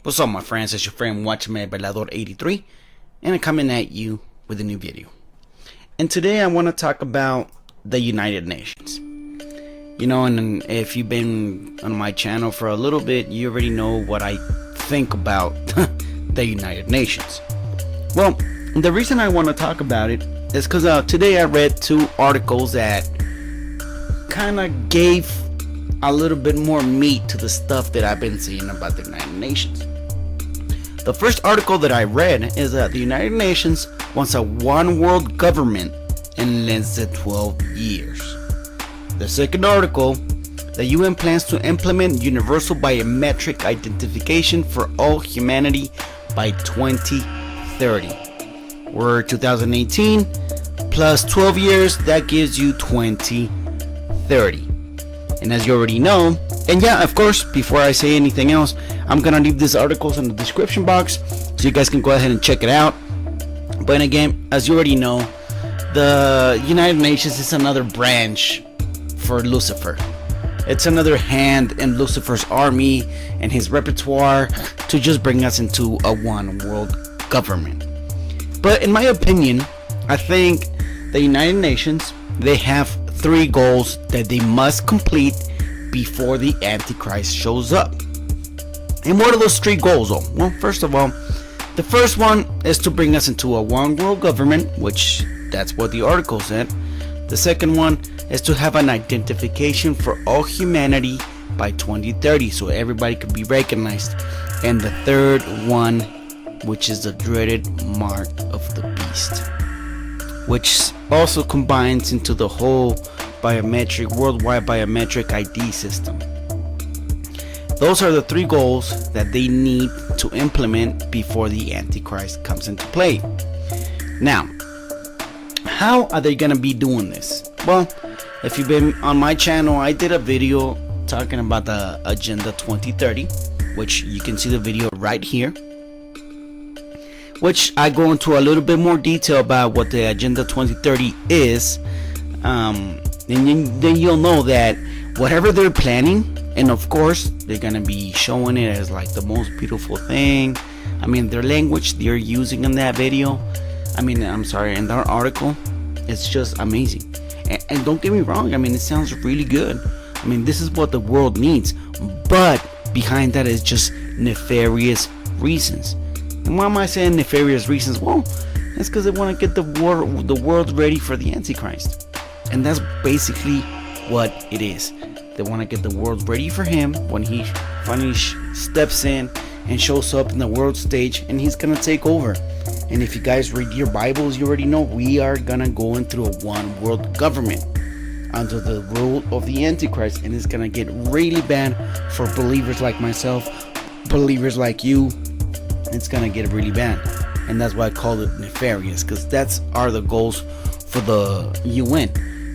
What's up, my friends? It's your friend Watchman Velador 83, and I'm coming at you with a new video. And today I want to talk about the United Nations. You know, and if you've been on my channel for a little bit, you already know what I think about the United Nations. Well, the reason I want to talk about it is because today I read two articles that kind of gave a little bit more meat to the stuff that I've been seeing about the United Nations. The first article that I read is that the United Nations wants a one world government in less than 12 years. The second article, the UN plans to implement universal biometric identification for all humanity by 2030. We're 2018 plus 12 years, that gives you 2030. And as you already know, and yeah, of course, before I say anything else, I'm gonna leave these articles in the description box so you guys can go ahead and check it out. But again, as you already know, the United Nations is another branch for Lucifer. It's another hand in Lucifer's army and his repertoire to just bring us into a one world government. But in my opinion, I think the United Nations, they have three goals that they must complete before the Antichrist shows up. And what are those three goals? Well, first of all, the first one is to bring us into a one world government, which that's what the article said. The second one is to have an identification for all humanity by 2030, so everybody could be recognized. And the third one, which is the dreaded mark of the beast, which also combines into the whole worldwide biometric ID system. Those are the three goals that they need to implement before the Antichrist comes into play. Now, how are they gonna be doing this? Well, if you've been on my channel, I did a video talking about the Agenda 2030, which you can see the video right here, which I go into a little bit more detail about what the Agenda 2030 is. And then you'll know that whatever they're planning, and of course they're gonna be showing it as like the most beautiful thing. I mean, their language they're using in that video, in that article, it's just amazing. And don't get me wrong, it sounds really good. This is what the world needs, but behind that is just nefarious reasons. And why am I saying nefarious reasons? Well, it's because they want to get the world ready for the Antichrist. And that's basically what it is. They want to get the world ready for him when he finally steps in and shows up in the world stage, and he's gonna take over. And if you guys read your Bibles, you already know we are gonna go into a one world government under the rule of the Antichrist, and it's gonna get really bad for believers like myself, believers like you. It's gonna get really bad, and that's why I call it nefarious, because that's are the goals for the UN.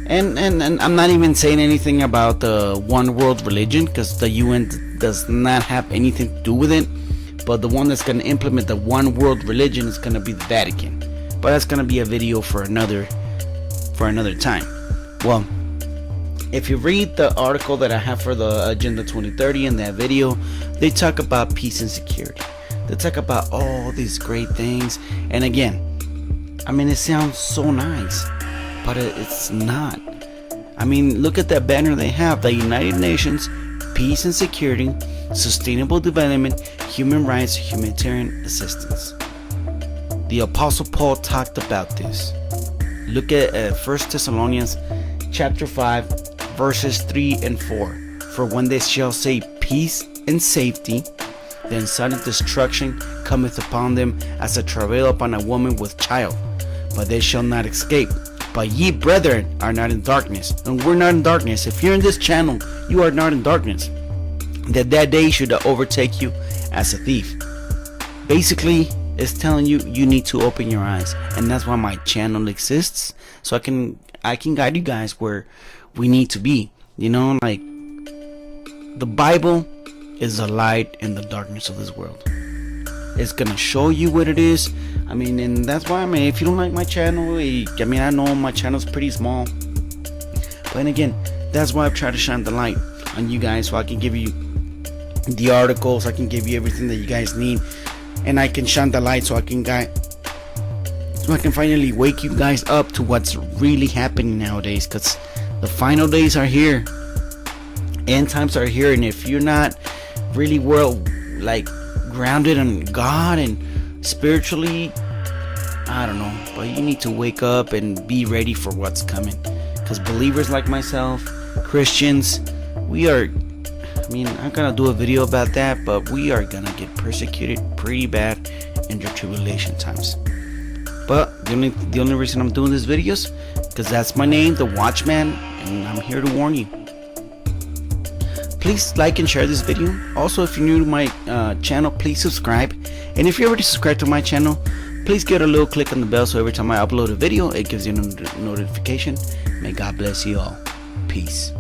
And I'm not even saying anything about the one world religion, because the UN does not have anything to do with it. But the one that's going to implement the one world religion is going to be the Vatican. But that's going to be a video for another time. Well, if you read the article that I have for the Agenda 2030 in that video, they talk about peace and security. They talk about all these great things. And again, it sounds so nice, but it's not. Look at that banner they have: the United Nations, peace and security, sustainable development, human rights, humanitarian assistance. The Apostle Paul talked about this. Look at 1 Thessalonians chapter 5 verses 3 and 4. For when they shall say peace and safety, then sudden destruction cometh upon them as a travail upon a woman with child, but they shall not escape. But ye, brethren, are not in darkness. And we're not in darkness. If you're in this channel, you are not in darkness, that day should overtake you as a thief. Basically, it's telling you need to open your eyes. And that's why my channel exists, so I can guide you guys where we need to be. Like the Bible is the light in the darkness of this world. It's gonna show you what it is. And that's why, if you don't like my channel, I know my channel's pretty small, but again, that's why I've tried to shine the light on you guys, so I can give you the articles. I can give you everything that you guys need, and I can shine the light so I can finally wake you guys up to what's really happening nowadays, because the final days are here, end times are here, and if you're not really grounded in God and spiritually, I don't know, but you need to wake up and be ready for what's coming, because believers like myself, Christians, I'm gonna do a video about that, but we are gonna get persecuted pretty bad in the tribulation times. But the only reason I'm doing these videos, because that's my name, the Watchman, and I'm here to warn you. Please like and share this video. Also, if you're new to my channel, please subscribe. And if you're already subscribed to my channel, please give it a little click on the bell so every time I upload a video, it gives you a notification. May God bless you all. Peace.